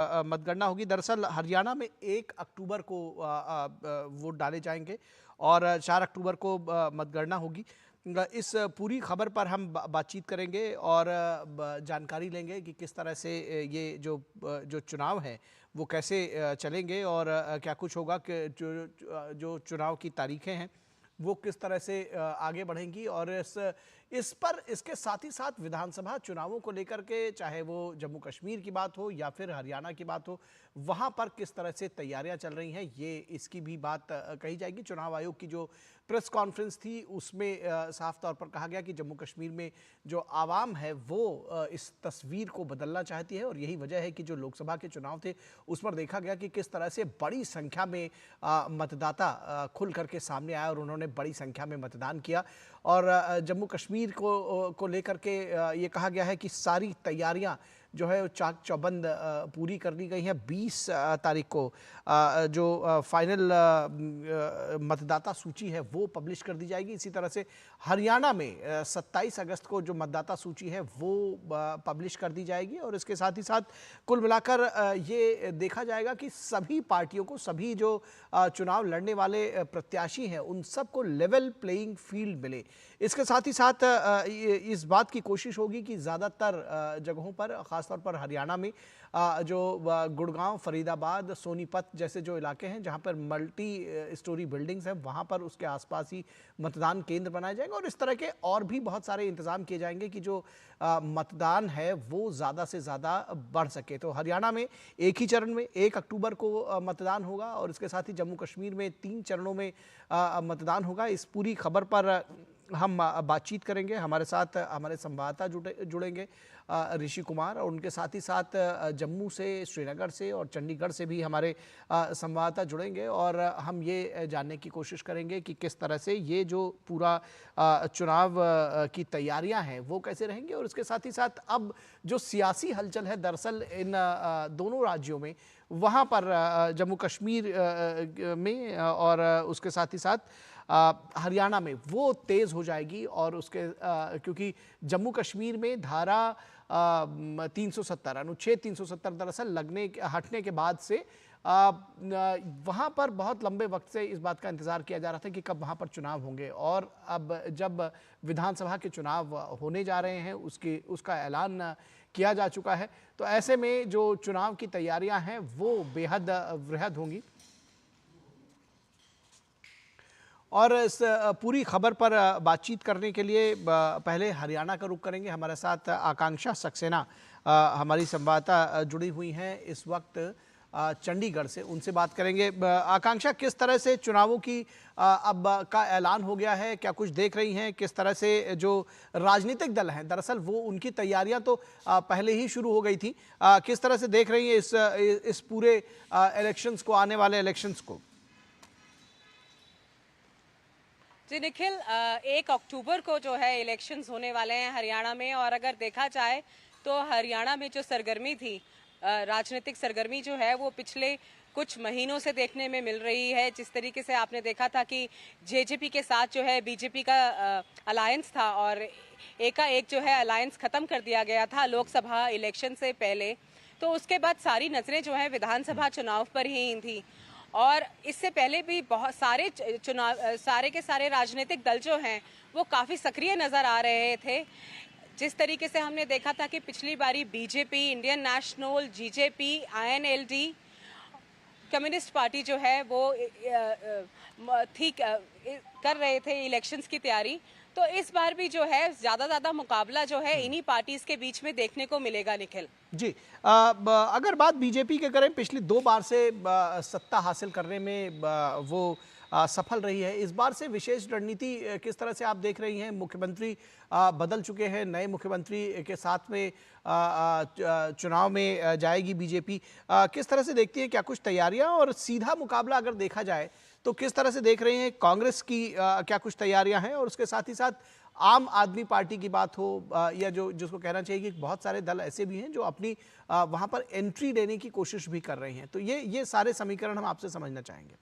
मतगणना होगी। दरअसल हरियाणा में 1 अक्टूबर को वोट डाले जाएंगे और 4 अक्टूबर को मतगणना होगी। इस पूरी खबर पर हम बातचीत करेंगे और जानकारी लेंगे कि किस तरह से ये जो चुनाव है वो कैसे चलेंगे और क्या कुछ होगा कि जो चुनाव की तारीखें हैं वो किस तरह से आगे बढ़ेंगी और इसके साथ ही साथ विधानसभा चुनावों को लेकर के, चाहे वो जम्मू कश्मीर की बात हो या फिर हरियाणा की बात हो, वहां पर किस तरह से तैयारियां चल रही हैं, ये इसकी भी बात कही जाएगी। चुनाव आयोग की जो प्रेस कॉन्फ्रेंस थी उसमें साफ तौर पर कहा गया कि जम्मू कश्मीर में जो आवाम है वो इस तस्वीर को बदलना चाहती है और यही वजह है कि जो लोकसभा के चुनाव थे उस पर देखा गया कि किस तरह से बड़ी संख्या में मतदाता खुल करके सामने आया और उन्होंने बड़ी संख्या में मतदान किया। और जम्मू कश्मीर को लेकर के ये कहा गया है कि सारी तैयारियां जो है चाक चौबंद पूरी कर ली गई हैं। 20 तारीख को जो फाइनल मतदाता सूची है वो पब्लिश कर दी जाएगी। इसी तरह से हरियाणा में 27 अगस्त को जो मतदाता सूची है वो पब्लिश कर दी जाएगी और इसके साथ ही साथ कुल मिलाकर ये देखा जाएगा कि सभी पार्टियों को, सभी जो चुनाव लड़ने वाले प्रत्याशी हैं उन सबको लेवल प्लेइंग फील्ड मिले। इसके साथ ही साथ इस बात की कोशिश होगी कि ज़्यादातर जगहों पर, ख़ासतौर पर हरियाणा में जो गुड़गांव, फरीदाबाद, सोनीपत जैसे जो इलाके हैं जहां पर मल्टी स्टोरी बिल्डिंग्स हैं वहां पर उसके आसपास ही मतदान केंद्र बनाए जाएंगे और इस तरह के और भी बहुत सारे इंतजाम किए जाएंगे कि जो मतदान है वो ज़्यादा से ज़्यादा बढ़ सके। तो हरियाणा में एक ही चरण में 1 अक्टूबर को मतदान होगा और इसके साथ ही जम्मू कश्मीर में 3 चरणों में मतदान होगा। इस पूरी खबर पर हम बातचीत करेंगे। हमारे साथ हमारे संवाददाता जुड़ेंगे ऋषि कुमार, और उनके साथ ही साथ जम्मू से, श्रीनगर से और चंडीगढ़ से भी हमारे संवाददाता जुड़ेंगे और हम ये जानने की कोशिश करेंगे कि किस तरह से ये जो पूरा चुनाव की तैयारियां हैं वो कैसे रहेंगी और इसके साथ ही साथ अब जो सियासी हलचल है दरअसल इन दोनों राज्यों में, वहाँ पर जम्मू कश्मीर में और उसके साथ ही साथ हरियाणा में वो तेज़ हो जाएगी और उसके क्योंकि जम्मू कश्मीर में धारा 370 अनुच्छेद 370 दरअसल हटने के बाद से वहाँ पर बहुत लंबे वक्त से इस बात का इंतज़ार किया जा रहा था कि कब वहाँ पर चुनाव होंगे और अब जब विधानसभा के चुनाव होने जा रहे हैं उसका ऐलान किया जा चुका है, तो ऐसे में जो चुनाव की तैयारियां हैं वो बेहद वृहद होंगी। और इस पूरी खबर पर बातचीत करने के लिए पहले हरियाणा का रुख करेंगे। हमारे साथ आकांक्षा सक्सेना हमारी संवाददाता जुड़ी हुई हैं इस वक्त चंडीगढ़ से, उनसे बात करेंगे। आकांक्षा, किस तरह से चुनावों की अब का ऐलान हो गया है, क्या कुछ देख रही हैं? किस तरह से जो राजनीतिक दल हैं दरअसल वो उनकी तैयारियां तो पहले ही शुरू हो गई थी, किस तरह से देख रही हैं इस पूरे इलेक्शंस को, आने वाले इलेक्शंस को? जी निखिल, 1 अक्टूबर को जो है इलेक्शंस होने वाले हैं हरियाणा में और अगर देखा जाए तो हरियाणा में जो सरगर्मी थी, राजनीतिक सरगर्मी जो है वो पिछले कुछ महीनों से देखने में मिल रही है। जिस तरीके से आपने देखा था कि जेजेपी के साथ जो है बीजेपी का अलायंस था और एकाएक जो है अलायंस खत्म कर दिया गया था लोकसभा इलेक्शन से पहले, तो उसके बाद सारी नजरें जो है विधानसभा चुनाव पर ही थी और इससे पहले भी बहुत सारे चुनाव, सारे के सारे राजनीतिक दल जो हैं वो काफ़ी सक्रिय नज़र आ रहे थे। जिस तरीके से हमने देखा था कि पिछली बारी BJP, Indian national, JJP, INLD, communist party जो है वो कर रहे थे इलेक्शंस की तैयारी, तो इस बार भी जो है ज़्यादा मुकाबला जो है इन्हीं पार्टीज के बीच में देखने को मिलेगा निखिल। जी, अगर बात बीजेपी के करें, पिछली 2 बार से सत्ता हासिल करने में वो सफल रही है। इस बार से विशेष रणनीति किस तरह से आप देख रही हैं? मुख्यमंत्री बदल चुके हैं, नए मुख्यमंत्री के साथ में चुनाव में जाएगी बीजेपी। किस तरह से देखती है, क्या कुछ तैयारियां और सीधा मुकाबला अगर देखा जाए तो किस तरह से देख रहे हैं? कांग्रेस की क्या कुछ तैयारियां हैं और उसके साथ ही साथ आम आदमी पार्टी की बात हो या जिसको कहना चाहिए कि बहुत सारे दल ऐसे भी हैं जो अपनी वहां पर एंट्री लेने की कोशिश भी कर रहे हैं, तो ये सारे समीकरण हम आपसे समझना चाहेंगे।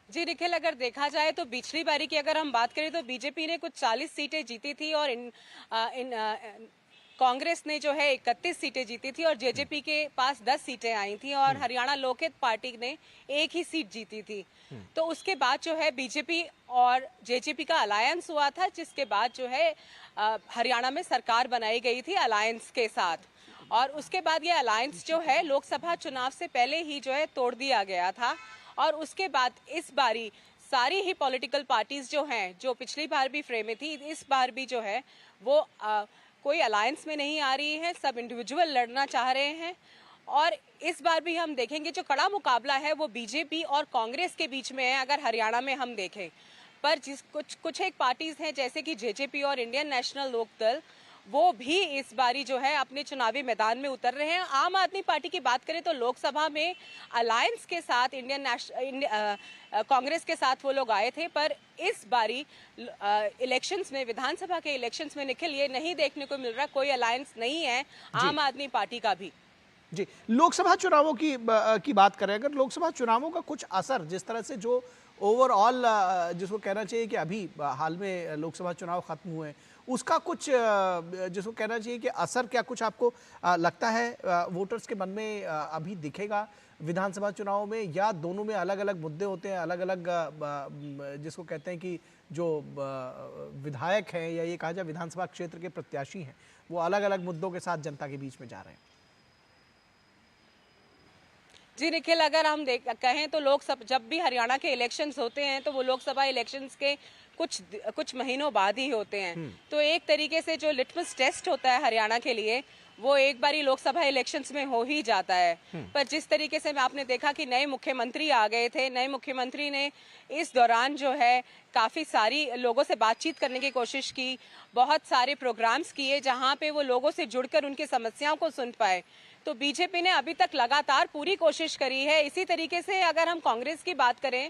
जी निखिल, अगर देखा जाए तो पिछली बारी की अगर हम बात करें तो बीजेपी ने कुछ 40 सीटें जीती थी और कांग्रेस ने जो है 31 सीटें जीती थी और जेजेपी के पास 10 सीटें आई थी और हरियाणा लोकहित पार्टी ने 1 ही सीट जीती थी। तो उसके बाद जो है बीजेपी और जेजेपी का अलायंस हुआ था, जिसके बाद जो है हरियाणा में सरकार बनाई गई थी अलायंस के साथ। और उसके बाद ये अलायंस जो है लोकसभा चुनाव से पहले ही जो है तोड़ दिया गया था। और उसके बाद इस बारी सारी ही पॉलिटिकल पार्टीज जो हैं, जो पिछली बार भी फ्रेम में थी, इस बार भी जो है वो कोई अलायंस में नहीं आ रही है, सब इंडिविजुअल लड़ना चाह रहे हैं। और इस बार भी हम देखेंगे जो कड़ा मुकाबला है वो बीजेपी और कांग्रेस के बीच में है, अगर हरियाणा में हम देखें। पर कुछ एक पार्टीज हैं जैसे कि जेजेपी और इंडियन नेशनल लोकदल, वो भी इस बारी जो है अपने चुनावी मैदान में उतर रहे हैं। आम आदमी पार्टी की बात करें तो लोकसभा में अलायंस के साथ कांग्रेस के साथ वो लोग आए थे, पर इस बारी इलेक्शंस में, विधानसभा के इलेक्शंस में निखिल ये नहीं देखने को मिल रहा, कोई अलायंस नहीं है आम आदमी पार्टी का भी। जी, लोकसभा चुनावों की बात करें, अगर लोकसभा चुनावों का कुछ असर, जिस तरह से जो ओवरऑल जिसको कहना चाहिए कि अभी हाल में लोकसभा चुनाव खत्म हुए हैं, उसका कुछ जिसको कहना चाहिए कि असर क्या कुछ आपको लगता है वोटर्स के मन में अभी दिखेगा विधानसभा चुनाव में, या दोनों में अलग अलग मुद्दे होते हैं, अलग अलग जिसको कहते हैं कि जो विधायक हैं या ये कहा जाए विधानसभा क्षेत्र के प्रत्याशी हैं, वो अलग अलग मुद्दों के साथ जनता के बीच में जा रहे हैं? जी निखिल, अगर हम कहें तो लोकसभा, जब भी हरियाणा के इलेक्शंस होते हैं तो वो लोकसभा इलेक्शंस के कुछ महीनों बाद ही होते हैं। तो एक तरीके से जो लिटमस टेस्ट होता है हरियाणा के लिए, वो एक बारी लोकसभा इलेक्शंस में हो ही जाता है। पर जिस तरीके से आपने देखा कि नए मुख्यमंत्री आ गए थे, नए मुख्यमंत्री ने इस दौरान जो है काफ़ी सारी लोगों से बातचीत करने की कोशिश की, बहुत सारे प्रोग्राम्स किए जहां पे वो लोगों से जुड़कर उनकी समस्याओं को सुन पाए। तो बीजेपी ने अभी तक लगातार पूरी कोशिश करी है। इसी तरीके से अगर हम कांग्रेस की बात करें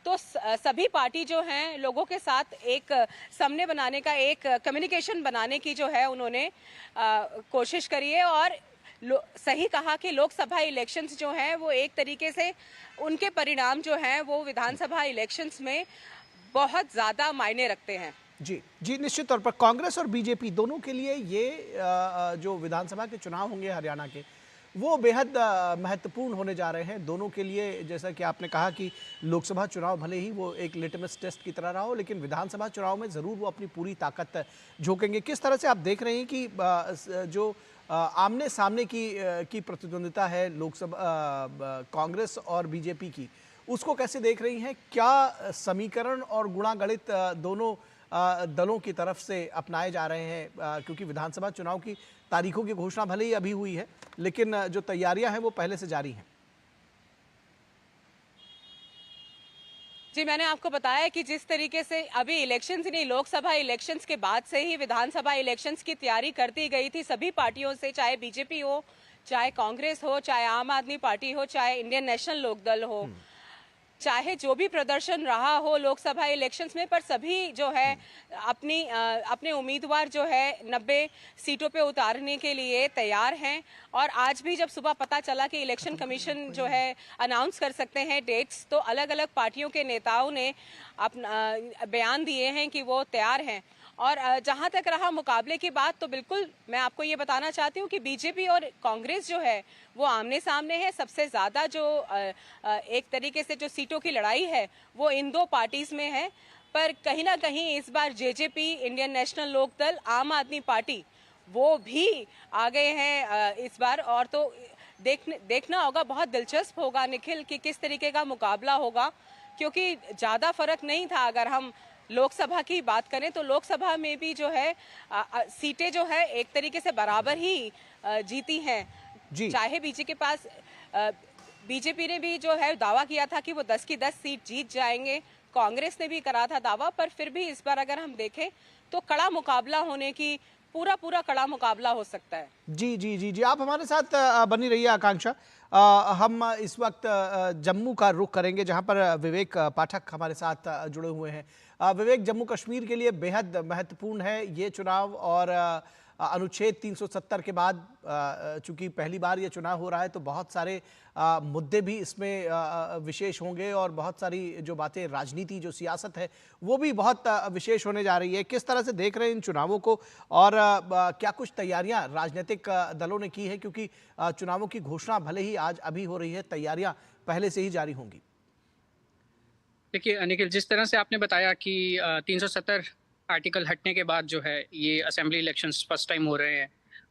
तो सभी पार्टी जो हैं लोगों के साथ एक समन्वय बनाने का, एक कम्युनिकेशन बनाने की जो है उन्होंने कोशिश करी है। और सही कहा कि लोकसभा इलेक्शंस जो हैं वो एक तरीके से उनके परिणाम जो हैं वो विधानसभा इलेक्शंस में बहुत ज़्यादा मायने रखते हैं। जी, निश्चित तौर पर कांग्रेस और बीजेपी दोनों के लिए ये जो विधानसभा के चुनाव होंगे हरियाणा के, वो बेहद महत्वपूर्ण होने जा रहे हैं दोनों के लिए। जैसा कि आपने कहा कि लोकसभा चुनाव भले ही वो एक लिटमस टेस्ट की तरह रहा हो, लेकिन विधानसभा चुनाव में ज़रूर वो अपनी पूरी ताकत झोंकेंगे। किस तरह से आप देख रहे हैं कि जो आमने सामने की प्रतिद्वंदिता है लोकसभा कांग्रेस और बीजेपी की, उसको कैसे देख रही हैं? क्या समीकरण और गुणागणित दोनों दलों की तरफ से अपनाए जा रहे हैं? क्योंकि विधानसभा चुनाव की तारीखों की घोषणा भले ही अभी हुई है, लेकिन जो तैयारियां हैं वो पहले से जारी हैं। जी, मैंने आपको बताया कि जिस तरीके से अभी इलेक्शंस ही नहीं, लोकसभा इलेक्शंस के बाद से ही विधानसभा इलेक्शंस की तैयारी करती गई थी सभी पार्टियों से, चाहे बीजेपी हो, चाहे कांग्रेस हो, चाहे आम आदमी पार्टी हो, चाहे इंडियन नेशनल लोकदल हो, चाहे जो भी प्रदर्शन रहा हो लोकसभा इलेक्शंस में, पर सभी जो है अपने उम्मीदवार जो है 90 सीटों पे उतारने के लिए तैयार हैं। और आज भी जब सुबह पता चला कि इलेक्शन कमीशन जो है अनाउंस कर सकते हैं डेट्स, तो अलग अलग पार्टियों के नेताओं ने अपना बयान दिए हैं कि वो तैयार हैं। और जहां तक रहा मुकाबले की बात, तो बिल्कुल मैं आपको ये बताना चाहती हूँ कि बीजेपी और कांग्रेस जो है वो आमने सामने है। सबसे ज़्यादा जो एक तरीके से जो सीटों की लड़ाई है वो इन दो पार्टीज में है। पर कहीं ना कहीं इस बार जेजेपी, इंडियन नेशनल लोकदल, आम आदमी पार्टी, वो भी आ गए हैं इस बार। और तो देखना होगा, बहुत दिलचस्प होगा निखिल कि किस तरीके का मुकाबला होगा, क्योंकि ज़्यादा फर्क नहीं था। अगर हम लोकसभा की बात करें तो लोकसभा में भी जो है सीटें जो है एक तरीके से बराबर ही जीती हैं। चाहे बीजेपी ने भी जो है दावा किया था कि वो 10 की 10 सीट जीत जाएंगे, कांग्रेस ने भी करा था दावा, पर फिर भी इस बार अगर हम देखें तो कड़ा मुकाबला होने की, पूरा कड़ा मुकाबला हो सकता है। जी, आप हमारे साथ बनी रहिए आकांक्षा। हम इस वक्त जम्मू का रुख करेंगे, जहां पर विवेक पाठक हमारे साथ जुड़े हुए हैं। विवेक, जम्मू कश्मीर के लिए बेहद महत्वपूर्ण है ये चुनाव, और अनुच्छेद 370 के बाद चूंकि पहली बार ये चुनाव हो रहा है तो बहुत सारे मुद्दे भी इसमें विशेष होंगे और बहुत सारी जो बातें राजनीति जो सियासत है वो भी बहुत विशेष होने जा रही है। किस तरह से देख रहे हैं इन चुनावों को और क्या कुछ तैयारियां राजनीतिक दलों ने की है, क्योंकि चुनावों की घोषणा भले ही आज अभी हो रही है, तैयारियां पहले से ही जारी होंगी। देखिए निखिल, जिस तरह से आपने बताया कि 370 आर्टिकल हटने के बाद जो है ये असेंबली इलेक्शंस फर्स्ट टाइम हो रहे हैं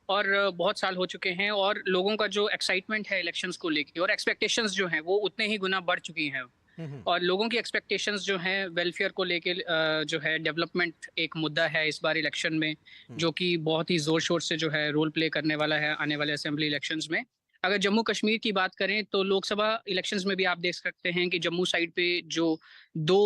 और बहुत साल हो चुके हैं और लोगों का जो एक्साइटमेंट है इलेक्शंस को लेके और एक्सपेक्टेशंस जो हैं वो उतने ही गुना बढ़ चुकी हैं। और लोगों की एक्सपेक्टेशंस जो हैं वेलफेयर को लेके जो है डेवलपमेंट एक मुद्दा है इस बार इलेक्शन में, जो कि बहुत ही जोर शोर से जो है रोल प्ले करने वाला है आने वाले असेंबली इलेक्शंस में। अगर जम्मू कश्मीर की बात करें तो लोकसभा इलेक्शंस में भी आप देख सकते हैं कि जम्मू साइड पे जो 2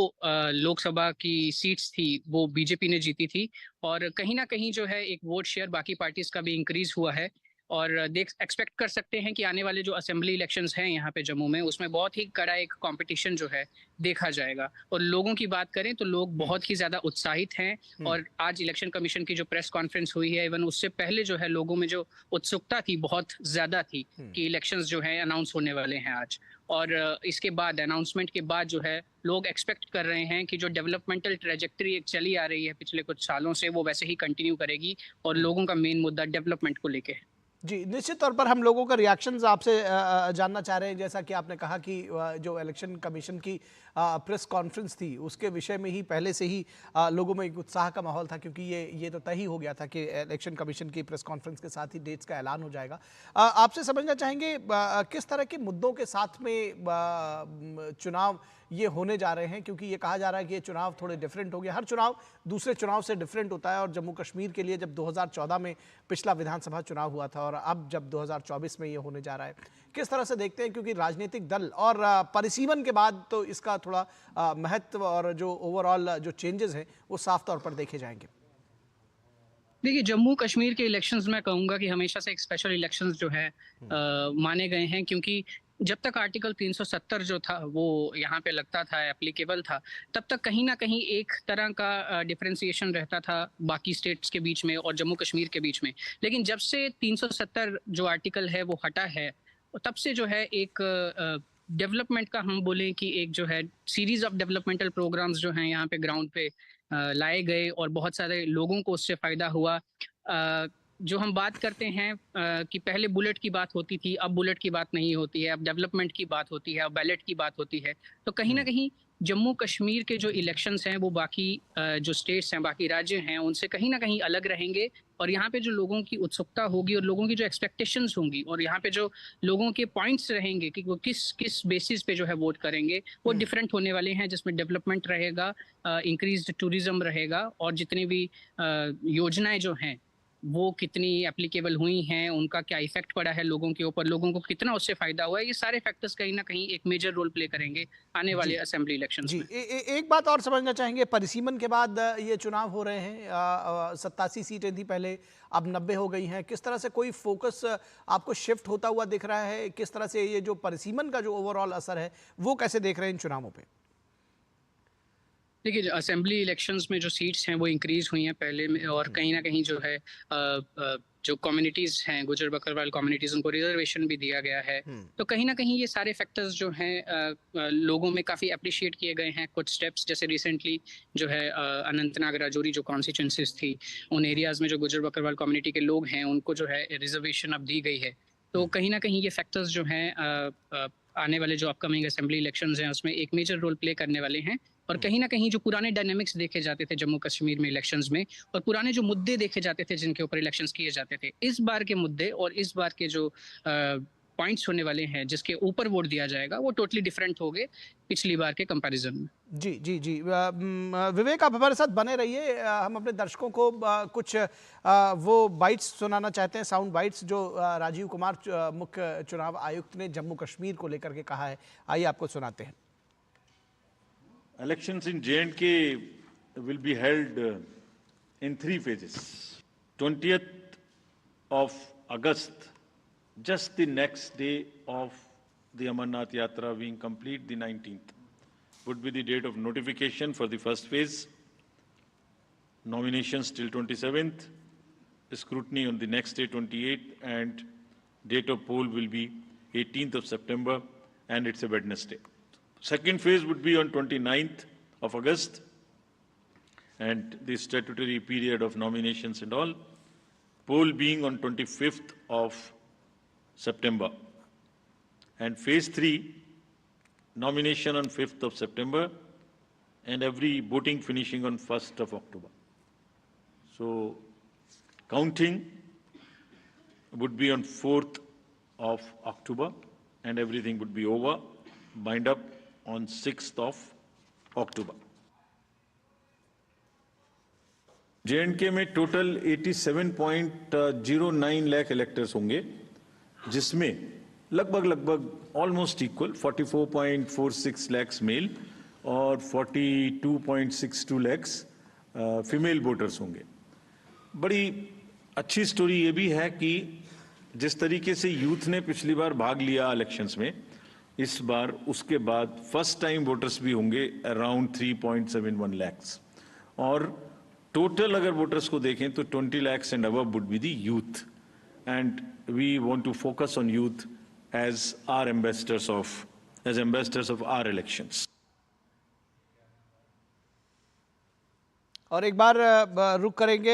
लोकसभा की सीट्स थी वो बीजेपी ने जीती थी और कहीं ना कहीं जो है एक वोट शेयर बाकी पार्टीज का भी इंक्रीज हुआ है। और एक्सपेक्ट कर सकते हैं कि आने वाले जो असेंबली इलेक्शंस हैं यहाँ पे जम्मू में उसमें बहुत ही कड़ा एक कंपटीशन जो है देखा जाएगा। और लोगों की बात करें तो लोग बहुत ही ज्यादा उत्साहित हैं और आज इलेक्शन कमीशन की जो प्रेस कॉन्फ्रेंस हुई है इवन उससे पहले जो है लोगों में जो उत्सुकता थी बहुत ज्यादा थी कि इलेक्शंस जो है अनाउंस होने वाले हैं आज। और इसके बाद अनाउंसमेंट के बाद जो है लोग एक्सपेक्ट कर रहे हैं कि जो डेवलपमेंटल ट्रेजेक्टरी एक चली आ रही है पिछले कुछ सालों से वो वैसे ही कंटिन्यू करेगी और लोगों का मेन मुद्दा डेवलपमेंट को लेके है। जी, निश्चित तौर पर हम लोगों का रिएक्शंस आपसे जानना चाह रहे हैं। जैसा कि आपने कहा कि जो इलेक्शन कमीशन की प्रेस कॉन्फ्रेंस थी उसके विषय में ही पहले से ही लोगों में एक उत्साह का माहौल था, क्योंकि ये तो तय ही हो गया था कि इलेक्शन कमीशन की प्रेस कॉन्फ्रेंस के साथ ही डेट्स का ऐलान हो जाएगा। आपसे समझना चाहेंगे किस तरह के मुद्दों के साथ में चुनाव ये होने जा रहे हैं, क्योंकि ये कहा जा रहा है कि ये चुनाव थोड़े डिफरेंट हो गए। हर चुनाव दूसरे चुनाव से डिफरेंट होता है और जम्मू कश्मीर के लिए जब 2014 में पिछला विधानसभा चुनाव हुआ था और अब जब 2024 में ये होने जा रहा है, किस तरह से देखते हैं? क्योंकि राजनीतिक दल और परिसीमन के बाद तो इसका थोड़ा महत्व और जो ओवरऑल जो चेंजेस हैं वो साफ तौर पर देखे जाएंगे। देखिए जम्मू कश्मीर के इलेक्शंस में कहूंगा कि हमेशा से एक स्पेशल इलेक्शंस जो है माने गए हैं, क्योंकि जब तक आर्टिकल 370 जो था वो यहाँ पे लगता था एप्लीकेबल था तब तक कहीं ना कहीं एक तरह का डिफरेंशिएशन रहता था बाकी स्टेट्स के बीच में और जम्मू कश्मीर के बीच में। लेकिन जब से 370 जो आर्टिकल है वो हटा है तब से जो है एक डेवलपमेंट का हम बोलें कि एक जो है सीरीज ऑफ डेवलपमेंटल प्रोग्राम्स जो हैं यहाँ पे ग्राउंड पे लाए गए और बहुत सारे लोगों को उससे फायदा हुआ। जो हम बात करते हैं कि पहले बुलेट की बात होती थी, अब बुलेट की बात नहीं होती है, अब डेवलपमेंट की बात होती है, अब बैलेट की बात होती है। तो कहीं ना कहीं जम्मू कश्मीर के जो इलेक्शंस हैं वो बाकी जो स्टेट्स हैं बाकी राज्य हैं उनसे कहीं ना कहीं अलग रहेंगे और यहाँ पे जो लोगों की उत्सुकता होगी और लोगों की जो एक्सपेक्टेशंस होंगी और यहाँ पे जो लोगों के पॉइंट्स रहेंगे कि वो किस किस बेसिस पे जो है वोट करेंगे वो डिफरेंट होने वाले हैं, जिसमें डेवलपमेंट रहेगा, इंक्रीज्ड टूरिज्म रहेगा और जितनी भी योजनाएं जो हैं वो कितनी एप्लीकेबल हुई हैं, उनका क्या इफेक्ट पड़ा है लोगों के ऊपर, लोगों को कितना उससे फायदा हुआ है, ये सारे फैक्टर्स कहीं ना कहीं एक मेजर रोल प्ले करेंगे आने वाले असेंबली इलेक्शंस में। एक बात और समझना चाहेंगे, परिसीमन के बाद ये चुनाव हो रहे हैं, 87 सीटें थी पहले, अब 90 हो गई हैं। किस तरह से कोई फोकस आपको शिफ्ट होता हुआ दिख रहा है? किस तरह से ये जो परिसीमन का जो ओवरऑल असर है वो कैसे देख रहे हैं इन चुनावों पे? देखिए असेंबली इलेक्शंस में जो सीट्स हैं वो इंक्रीज हुई हैं पहले में और कहीं ना कहीं जो है जो कम्युनिटीज हैं गुजर बकरवाल कम्युनिटीज उनको रिजर्वेशन भी दिया गया है। तो कहीं ना कहीं ये सारे फैक्टर्स जो हैं लोगों में काफ़ी अप्रिशिएट किए गए हैं। कुछ स्टेप्स जैसे रिसेंटली जो है अनंतनाग राजौरी जो कॉन्स्टिट्यूंसीज थी उन एरियाज में जो गुजर बकरवाल कम्युनिटी के लोग हैं उनको जो है रिजर्वेशन अब दी गई है। तो कहीं ना कहीं ये फैक्टर्स जो हैं आने वाले जो अपकमिंग असेंबली इलेक्शंस हैं उसमें एक मेजर रोल प्ले करने वाले हैं। और कहीं ना कहीं जो पुराने डायनेमिक्स देखे जाते थे जम्मू कश्मीर में इलेक्शंस में और पुराने जो मुद्दे देखे जाते थे जिनके ऊपर इलेक्शंस किए जाते थे, इस बार के मुद्दे और इस बार के जो पॉइंट्स होने वाले हैं जिसके ऊपर वोट दिया जाएगा वो टोटली डिफरेंट हो गए पिछली बार के कंपैरिजन में। जी जी जी, विवेक आप हमारे साथ बने रहिए। हम अपने दर्शकों को कुछ वो बाइट्स सुनाना चाहते हैं, साउंड बाइट्स जो राजीव कुमार मुख्य चुनाव आयुक्त ने जम्मू कश्मीर को लेकर के कहा है। आइए आपको सुनाते हैं। Elections in J&K will be held in 3 phases. 20th of August, just the next day of the Amarnath Yatra being complete, the 19th, would be the date of notification for the first phase. Nominations till 27th. scrutiny on the next day, 28th, and date of poll will be 18th of September, and it's a Wednesday. Second phase would be on 29th of August, and the statutory period of nominations and all. Poll being on 25th of September. And phase 3, nomination on 5th of September, and every voting finishing on 1st of October. So counting would be on 4th of October, and everything would be over, bind up on 6th of October. J&K में total 87.09 lakh electors होंगे, जिसमें लगभग almost equal 44.46 lakh mail और 42.62 lakh female voters होंगे। बड़ी अच्छी story ये भी है कि जिस तरीके से यूथ ने पिछली बार भाग लिया इलेक्शंस में, इस बार उसके बाद फर्स्ट टाइम वोटर्स भी होंगे अराउंड 3.71 लाख, और टोटल अगर वोटर्स को देखें तो 20 lakhs and above would be the youth, and we want to focus on youth as ambassadors of our elections. और एक बार रुक करेंगे